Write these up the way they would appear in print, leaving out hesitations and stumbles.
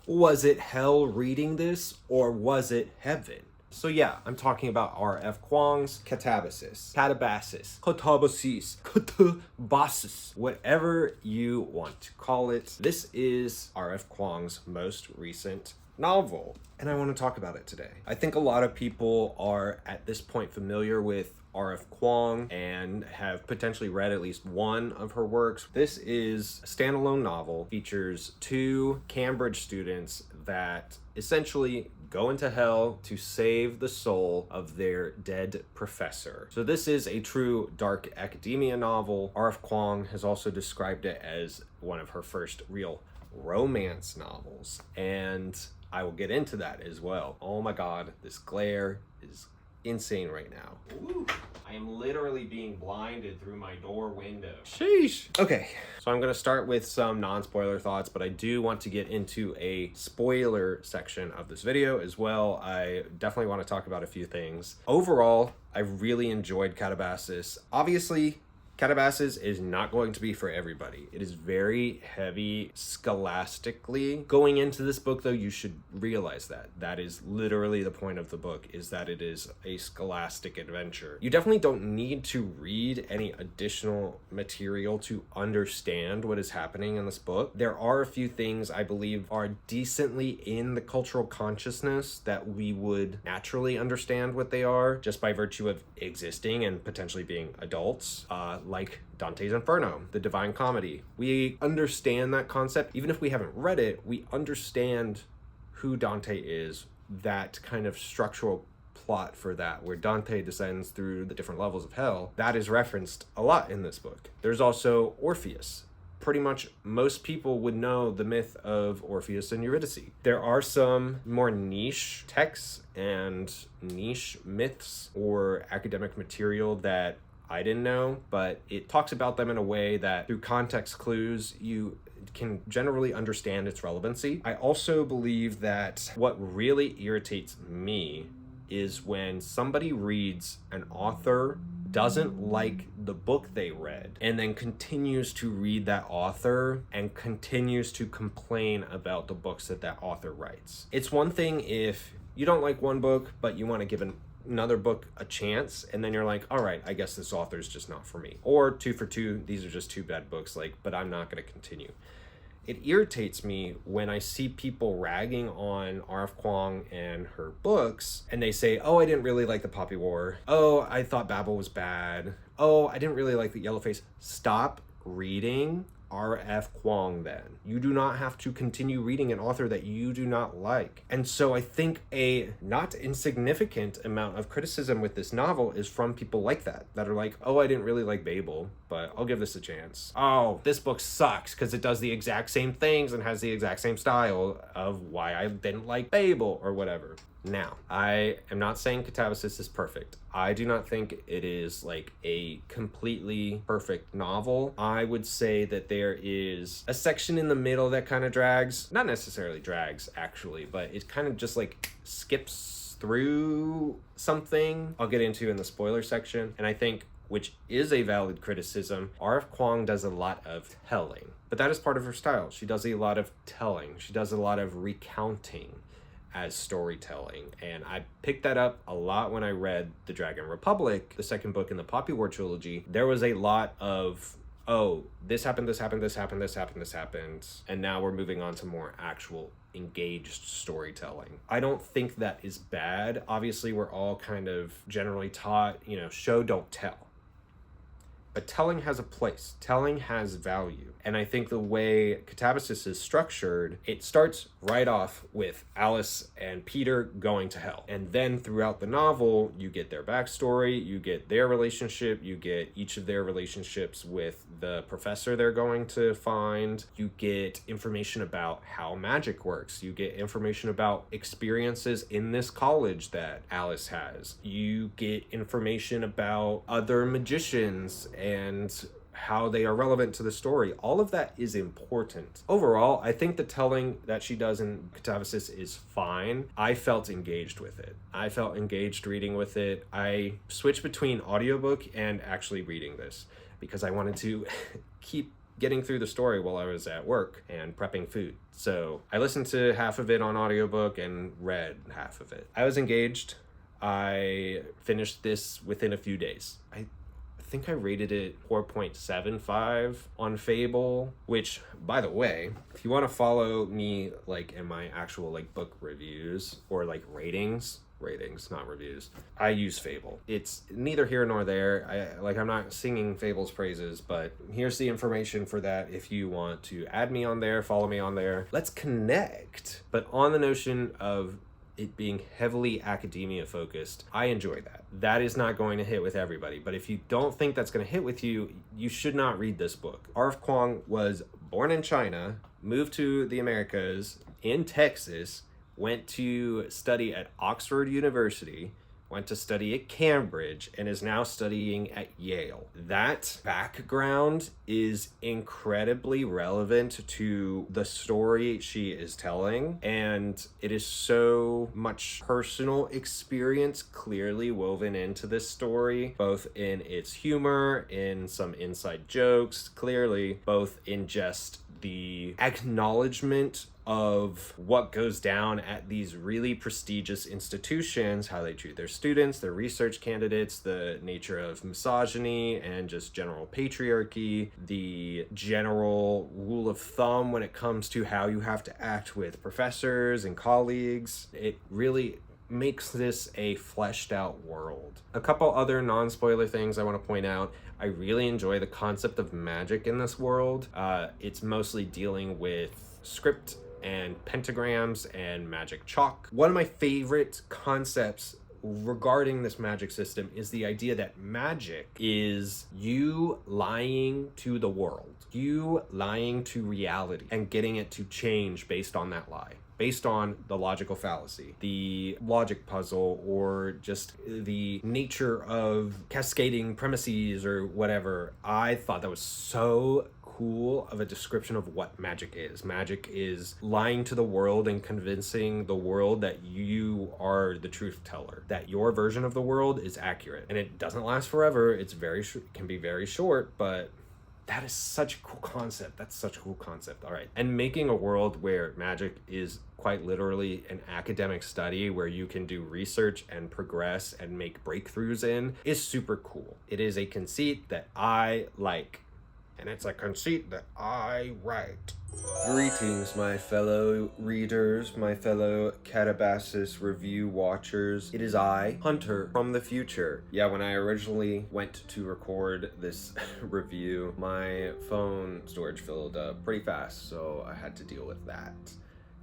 Was it hell reading this, or was it heaven? So yeah, I'm talking about R.F. Kuang's Katabasis, whatever you want to call it. This is R.F. Kuang's most recent novel, and I want to talk about it today. I think a lot of people are at this point familiar with R.F. Kuang and have potentially read at least one of her works. This is a standalone novel, features two Cambridge students that essentially go into hell to save the soul of their dead professor. So this is a true dark academia novel. R.F. Kuang has also described it as one of her first real romance novels, and I will get into that as well. Oh my god, this glare is insane right now. Ooh. I am literally being blinded through my door window. Sheesh. Okay, so I'm gonna start with some non-spoiler thoughts, but I do want to get into a spoiler section of this video as well. I definitely want to talk about a few things. Overall, I really enjoyed Katabasis. Obviously, Katabasis is not going to be for everybody. It is very heavy scholastically. Going into this book, though, you should realize that. That is literally the point of the book, is that it is a scholastic adventure. You definitely don't need to read any additional material to understand what is happening in this book. There are a few things I believe are decently in the cultural consciousness that we would naturally understand what they are just by virtue of existing and potentially being adults. Like Dante's Inferno, the Divine Comedy. We understand that concept. Even if we haven't read it, we understand who Dante is, that kind of structural plot for that, where Dante descends through the different levels of hell. That is referenced a lot in this book. There's also Orpheus. Pretty much most people would know the myth of Orpheus and Eurydice. There are some more niche texts and niche myths or academic material that I didn't know, but it talks about them in a way that through context clues, you can generally understand its relevancy. I also believe that what really irritates me is when somebody reads an author, doesn't like the book they read, and then continues to read that author and continues to complain about the books that that author writes. It's one thing if you don't like one book, but you want to give another book a chance, and then you're like, all right, I guess this author's just not for me. Or 2 for 2, these are just 2 bad books, but I'm not going to continue. It irritates me when I see people ragging on R.F. Kuang and her books, and they say, oh, I didn't really like The Poppy War. Oh, I thought Babel was bad. Oh, I didn't really like The Yellow Face. Stop reading R.F. Kuang then. You do not have to continue reading an author that you do not like. And so I think a not insignificant amount of criticism with this novel is from people like that are like, oh, I didn't really like Fable, but I'll give this a chance. Oh, this book sucks because it does the exact same things and has the exact same style of why I didn't like Fable or whatever. Now, I am not saying Katabasis is perfect. I do not think it is like a completely perfect novel. I would say that there is a section in the middle that kind of drags. Not necessarily drags, actually, but it kind of just like skips through something I'll get into in the spoiler section. And I think, which is a valid criticism, R.F. Kuang does a lot of telling. But that is part of her style. She does a lot of telling. She does a lot of recounting as storytelling, and I picked that up a lot when I read The Dragon Republic, the second book in the Poppy War trilogy. There was a lot of, oh, this happened, and now we're moving on to more actual engaged storytelling. I don't think that is bad. Obviously, we're all kind of generally taught, show, don't tell. But telling has a place. Telling has value. And I think the way Katabasis is structured, it starts right off with Alice and Peter going to hell. And then throughout the novel, you get their backstory, you get their relationship, you get each of their relationships with the professor they're going to find. You get information about how magic works. You get information about experiences in this college that Alice has. You get information about other magicians and how they are relevant to the story. All of that is important. Overall, I think the telling that she does in Katabasis is fine. I felt engaged with it. I felt engaged reading with it. I switched between audiobook and actually reading this because I wanted to keep getting through the story while I was at work and prepping food. So I listened to half of it on audiobook and read half of it. I was engaged. I finished this within a few days. I think I rated it 4.75 on Fable, which, by the way, if you want to follow me like in my actual like book reviews or like ratings, not reviews, I use Fable. It's neither here nor there. I'm not singing Fable's praises, but here's the information for that. If you want to add me on there, follow me on there, let's connect. But on the notion of it being heavily academia focused, I enjoy that. That is not going to hit with everybody, but if you don't think that's going to hit with you, you should not read this book. R.F. Kuang was born in China, moved to the Americas in Texas, went to study at Oxford University, went to study at Cambridge, and is now studying at Yale. That background is incredibly relevant to the story she is telling, and it is so much personal experience clearly woven into this story, both in its humor, in some inside jokes, clearly, both in just the acknowledgement of what goes down at these really prestigious institutions, how they treat their students, their research candidates, the nature of misogyny and just general patriarchy, the general rule of thumb when it comes to how you have to act with professors and colleagues. It really makes this a fleshed out world. A couple other non-spoiler things I want to point out. I really enjoy the concept of magic in this world. It's mostly dealing with script and pentagrams and magic chalk. One of my favorite concepts regarding this magic system is the idea that magic is you lying to the world, you lying to reality and getting it to change based on that lie, based on the logical fallacy, the logic puzzle, or just the nature of cascading premises or whatever. I thought that was so cool of a description of what magic is. Magic is lying to the world and convincing the world that you are the truth teller, that your version of the world is accurate. And it doesn't last forever. It's can be very short, but that is such a cool concept. That's such a cool concept. All right. And making a world where magic is quite literally an academic study where you can do research and progress and make breakthroughs in is super cool. It is a conceit that I like. And it's a conceit that I write. Greetings, my fellow readers, my fellow Katabasis review watchers. It is I, Hunter, from the future. Yeah, when I originally went to record this review, my phone storage filled up pretty fast, so I had to deal with that.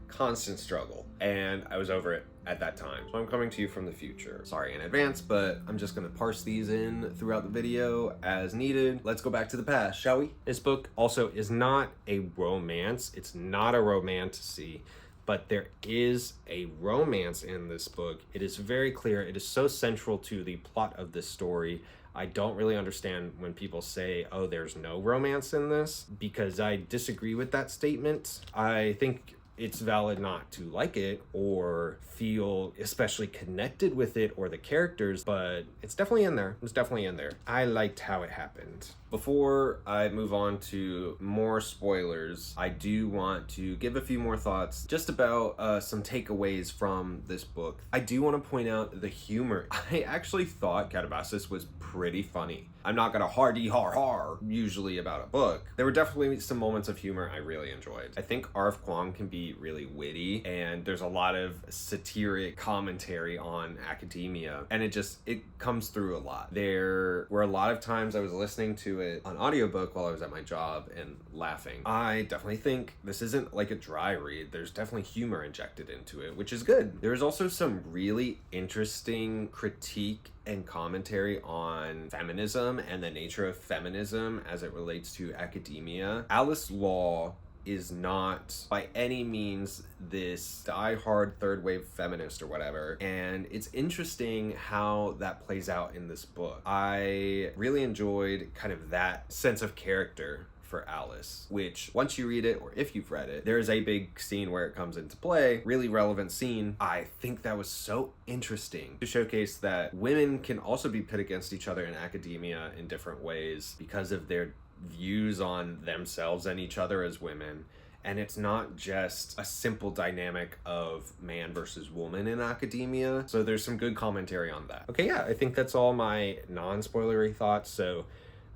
Constant struggle, and I was over it at that time. So I'm coming to you from the future. Sorry in advance, but I'm just gonna parse these in throughout the video as needed. Let's go back to the past, shall we? This book also is not a romance. It's not a romantasy, but there is a romance in this book. It is very clear. It is so central to the plot of this story. I don't really understand when people say, oh, there's no romance in this, because I disagree with that statement. I think it's valid not to like it or feel especially connected with it or the characters, but it's definitely in there. It's definitely in there. I liked how it happened. Before I move on to more spoilers, I do want to give a few more thoughts just about some takeaways from this book. I do want to point out the humor. I actually thought Katabasis was pretty funny. I'm not gonna hardy har usually about a book. There were definitely some moments of humor I really enjoyed. I think R.F. Kuang can be really witty, and there's a lot of satiric commentary on academia, and it comes through a lot. There were a lot of times I was listening to it on audiobook while I was at my job and laughing. I definitely think this isn't like a dry read. There's definitely humor injected into it, which is good. There's also some really interesting critique and commentary on feminism and the nature of feminism as it relates to academia. Alice Law is not by any means this die-hard third wave feminist or whatever, and it's interesting how that plays out in this book. I really enjoyed kind of that sense of character for Alice, which once you read it, or if you've read it, there's a big scene where it comes into play, really relevant scene. I think that was so interesting to showcase that women can also be pit against each other in academia in different ways because of their views on themselves and each other as women. And it's not just a simple dynamic of man versus woman in academia. So there's some good commentary on that. Okay, yeah, I think that's all my non-spoilery thoughts. So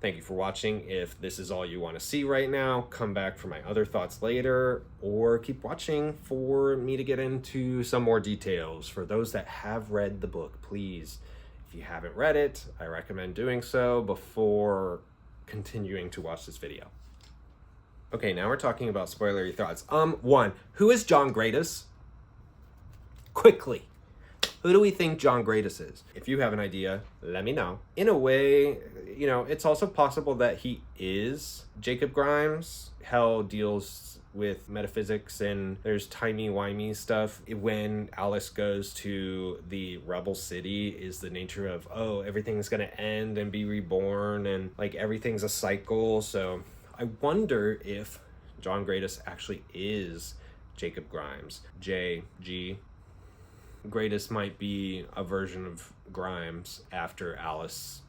thank you for watching. If this is all you want to see right now, come back for my other thoughts later, or keep watching for me to get into some more details. For those that have read the book, please, if you haven't read it, I recommend doing so before continuing to watch this video. Okay, now we're talking about spoilery thoughts. One, who is John Gradus? Quickly. Who do we think John Gradus is? If you have an idea, let me know. In a way, you know, it's also possible that he is Jacob Grimes. Hell deals with metaphysics and there's timey-wimey stuff. When Alice goes to the rebel city is the nature of, oh, everything's gonna end and be reborn and like everything's a cycle. So I wonder if John Gradus actually is Jacob Grimes. J.G. Gradus might be a version of Grimes after Alice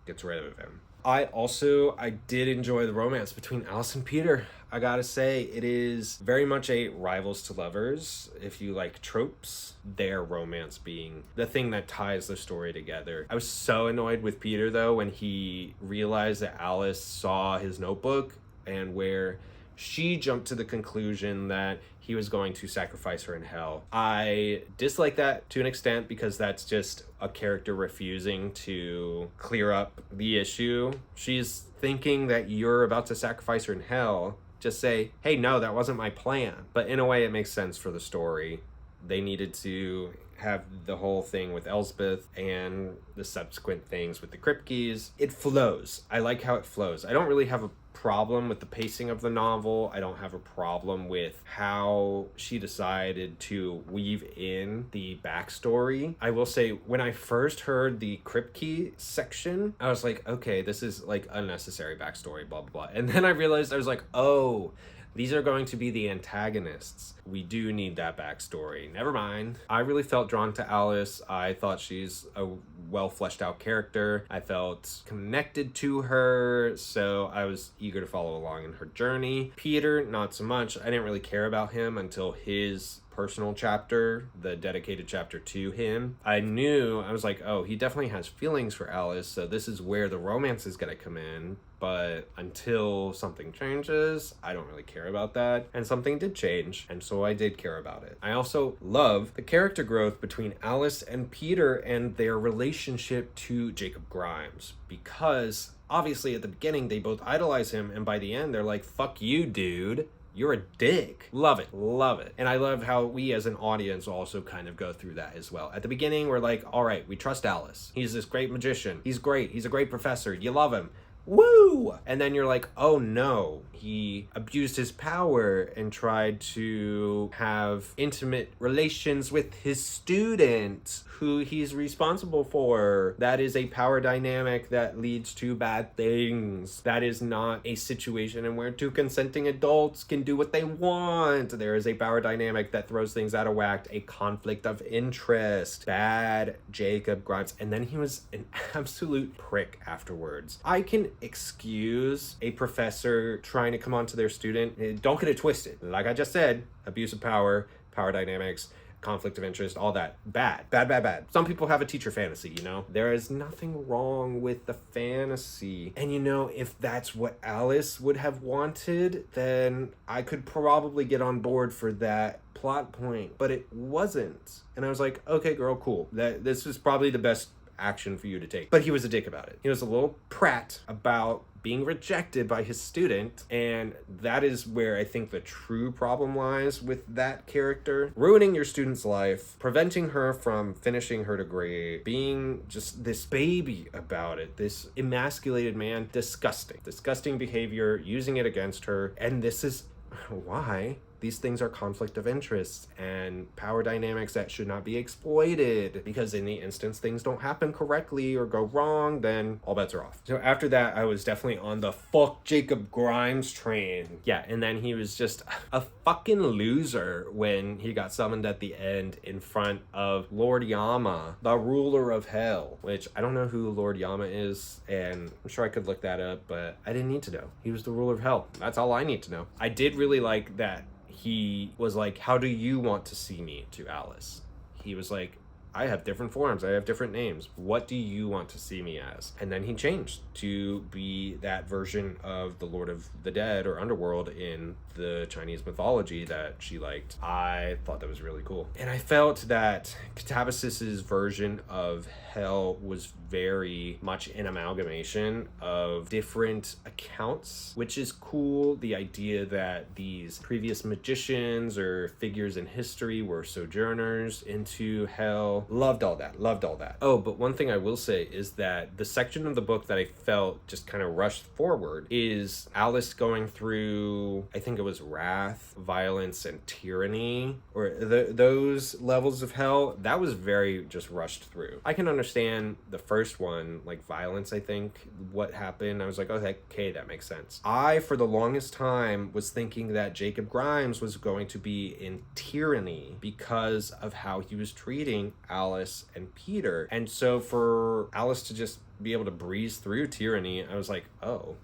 gets rid of him. I did enjoy the romance between Alice and Peter. I gotta say, it is very much a rivals to lovers. If you like tropes, their romance being the thing that ties the story together. I was so annoyed with Peter, though, when he realized that Alice saw his notebook and where she jumped to the conclusion that he was going to sacrifice her in hell. I dislike that to an extent because that's just a character refusing to clear up the issue. She's thinking that you're about to sacrifice her in hell. Just say, hey, no, that wasn't my plan. But in a way, it makes sense for the story. They needed to have the whole thing with Elspeth and the subsequent things with the Kripkes. It flows. I like how it flows. I don't really have a problem with the pacing of the novel. I don't have a problem with how she decided to weave in the backstory. I will say, when I first heard the Kripke section, I was like, okay, this is like unnecessary backstory, blah, blah, blah. And then I realized, I was like, oh, these are going to be the antagonists. We do need that backstory. Never mind. I really felt drawn to Alice. I thought she's a well fleshed out character. I felt connected to her, so I was eager to follow along in her journey. Peter, not so much. I didn't really care about him until his personal chapter, the dedicated chapter to him. I was like, oh, he definitely has feelings for Alice, so this is where the romance is gonna come in. But until something changes, I don't really care about that. And something did change, and so I did care about it. I also love the character growth between Alice and Peter and their relationship to Jacob Grimes, because obviously at the beginning they both idolize him, and by the end they're like, fuck you, dude. You're a dick. Love it. Love it. And I love how we as an audience also kind of go through that as well. At the beginning, we're like, all right, we trust Alice. He's this great magician. He's great. He's a great professor. You love him. Woo! And then you're like, oh no, he abused his power and tried to have intimate relations with his student who he's responsible for. That is a power dynamic that leads to bad things. That is not a situation in where two consenting adults can do what they want. There is a power dynamic that throws things out of whack, a conflict of interest. Bad Jacob Grimes. And then he was an absolute prick afterwards. I can excuse a professor trying to come on to their student. Don't get it twisted. Like I just said, abuse of power, power dynamics, conflict of interest, all that. Bad, bad, bad, bad. Some people have a teacher fantasy, you know? There is nothing wrong with the fantasy. And you know, if that's what Alice would have wanted, then I could probably get on board for that plot point, but it wasn't. And I was like, okay, girl, cool. This is probably the best action for you to take. But he was a dick about it. He was a little prat about being rejected by his student, and that is where I think the true problem lies with that character. Ruining your student's life, preventing her from finishing her degree, being just this baby about it, this emasculated man. Disgusting behavior, using it against her. And this is why these things are conflict of interest and power dynamics that should not be exploited, because in the instance things don't happen correctly or go wrong, then all bets are off. So after that, I was definitely on the fuck Jacob Grimes train. Yeah, and then he was just a fucking loser when he got summoned at the end in front of Lord Yama, the ruler of hell, which I don't know who Lord Yama is, and I'm sure I could look that up, but I didn't need to know. He was the ruler of hell. That's all I need to know. I did really like that he was like, how do you want to see me, to Alice? He was like, I have different forms, I have different names. What do you want to see me as? And then he changed to be that version of the Lord of the Dead or Underworld in the Chinese mythology that she liked. I thought that was really cool. And I felt that Katabasis's version of hell was very much an amalgamation of different accounts, which is cool. The idea that these previous magicians or figures in history were sojourners into hell. Loved all that. Oh, but one thing I will say is that the section of the book that I felt just kind of rushed forward is Alice going through, I think it was wrath, violence, and tyranny, or those levels of hell. That was very just rushed through. I can understand the first one, like violence, I think, what happened. I was like, okay, that makes sense. I, for the longest time, was thinking that Jacob Grimes was going to be in tyranny because of how he was treating Alice and Peter. And so for Alice to just be able to breeze through tyranny, I was like, oh,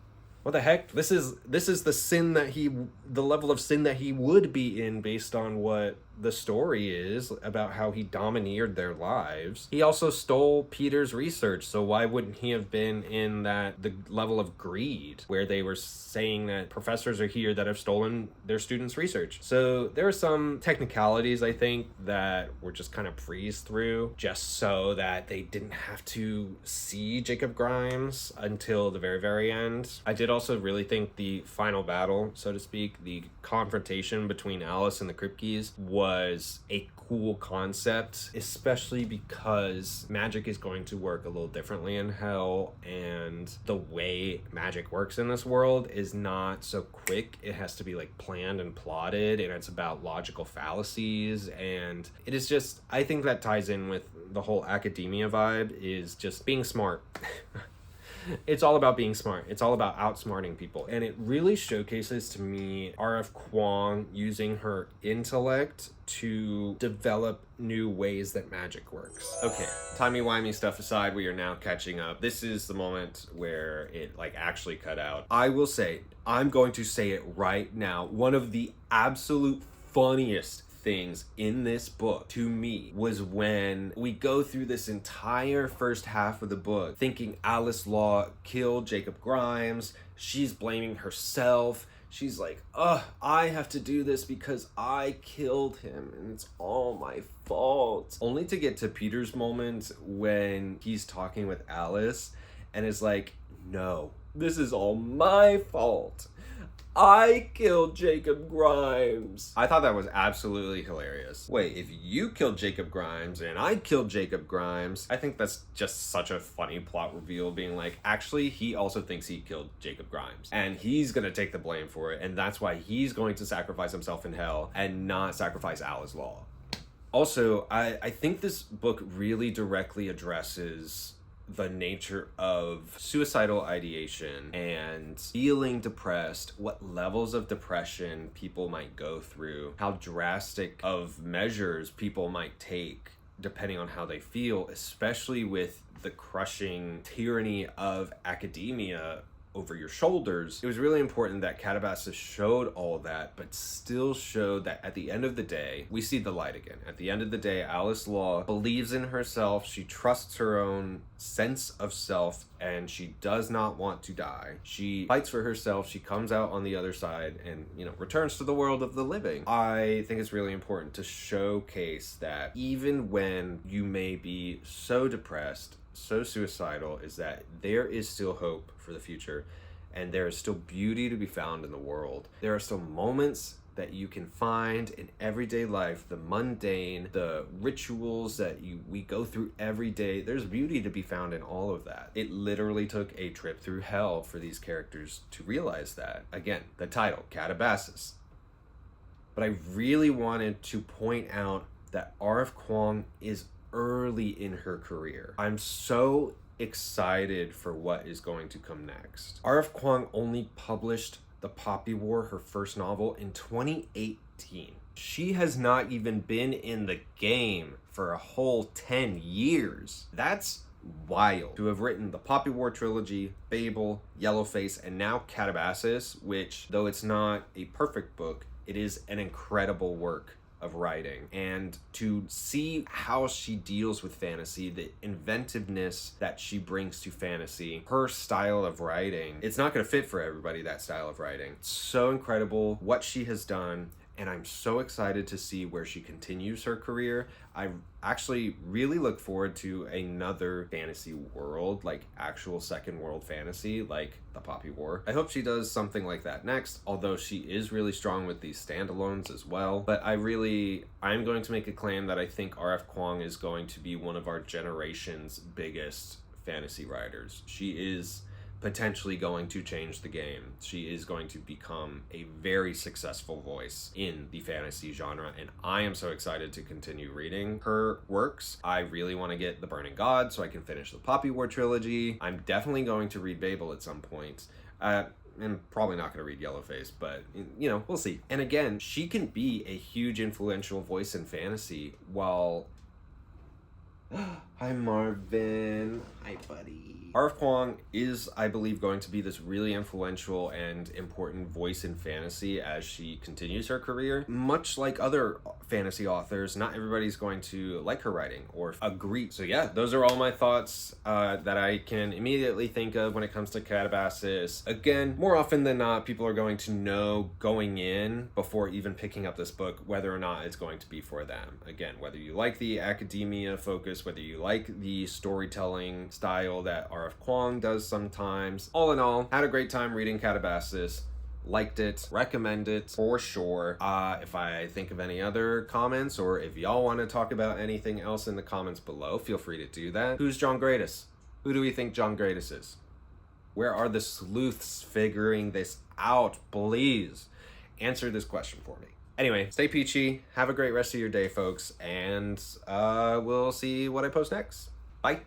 what the heck? This is the level of sin that he would be in based on what the story is about how he domineered their lives. He also stole Peter's research, so why wouldn't he have been in the level of greed where they were saying that professors are here that have stolen their students' research? So there are some technicalities, I think, that were just kind of breezed through just so that they didn't have to see Jacob Grimes until the very, very end. I did also really think the final battle, so to speak, the confrontation between Alice and the Kripkes was a cool concept, especially because magic is going to work a little differently in hell, and the way magic works in this world is not so quick. It has to be like planned and plotted, and it's about logical fallacies, and it is just, I think that ties in with the whole academia vibe, is just being smart. It's all about being smart. It's all about outsmarting people. And it really showcases to me R.F. Kuang using her intellect to develop new ways that magic works. Okay, timey-wimey stuff aside, we are now catching up. This is the moment where it actually cut out. I will say, I'm going to say it right now, one of the absolute funniest things in this book to me was when we go through this entire first half of the book thinking Alice Law killed Jacob Grimes. She's blaming herself. She's like, I have to do this because I killed him and it's all my fault. Only to get to Peter's moment when he's talking with Alice and is like, no, this is all my fault. I killed Jacob Grimes. I thought that was absolutely hilarious. Wait, if you killed Jacob Grimes and I killed Jacob Grimes, I think that's just such a funny plot reveal, being like, actually, he also thinks he killed Jacob Grimes. And he's gonna take the blame for it, and that's why he's going to sacrifice himself in hell and not sacrifice Alice Law. Also, I think this book really directly addresses the nature of suicidal ideation and feeling depressed, what levels of depression people might go through, how drastic of measures people might take depending on how they feel, especially with the crushing tyranny of academia over your shoulders. It was really important that Katabasis showed all of that, but still showed that at the end of the day, we see the light again. At the end of the day, Alice Law believes in herself, she trusts her own sense of self, and she does not want to die. She fights for herself, she comes out on the other side and, returns to the world of the living. I think it's really important to showcase that even when you may be so depressed, so suicidal, is that there is still hope for the future, and there is still beauty to be found in the world. There are still moments that you can find in everyday life, the mundane, the rituals that we go through every day. There's beauty to be found in all of that. It literally took a trip through hell for these characters to realize that. Again, the title, Katabasis. but I really wanted to point out that R.F. Kuang is early in her career. I'm so excited for what is going to come next. R.F. Kuang only published The Poppy War, her first novel, in 2018. She has not even been in the game for a whole 10 years. That's wild. To have written the Poppy War trilogy, Fable, Yellowface, and now Katabasis, which, though it's not a perfect book, it is an incredible work of writing. And to see how she deals with fantasy, the inventiveness that she brings to fantasy, her style of writing, it's not going to fit for everybody, that style of writing. It's so incredible what she has done, and I'm so excited to see where she continues her career. I actually really look forward to another fantasy world, like actual second world fantasy, like the Poppy War. I hope she does something like that next, although she is really strong with these standalones as well. But I'm going to make a claim that I think R.F. Kuang is going to be one of our generation's biggest fantasy writers. She is potentially going to change the game. She is going to become a very successful voice in the fantasy genre, and I am so excited to continue reading her works. I really want to get The Burning God so I can finish the Poppy War trilogy. I'm definitely going to read Fable at some point. I'm probably not going to read Yellowface, but, you know, we'll see. And again, she can be a huge influential voice in fantasy while... Hi, Marvin. Hi, buddy. R.F. Kuang is, I believe, going to be this really influential and important voice in fantasy as she continues her career. Much like other fantasy authors, not everybody's going to like her writing or agree. So yeah, those are all my thoughts that I can immediately think of when it comes to Katabasis. Again, more often than not, people are going to know going in before even picking up this book whether or not it's going to be for them. Again, whether you like the academia focus, whether you like the storytelling style that R.F. Kuang does sometimes. All in all, had a great time reading Katabasis. Liked it, recommend it for sure. If I think of any other comments, or if y'all want to talk about anything else in the comments below, feel free to do that. Who's John Gradis? Who do we think John Gradis is? Where are the sleuths figuring this out? Please answer this question for me. Anyway, stay peachy, have a great rest of your day, folks, and we'll see what I post next. Bye.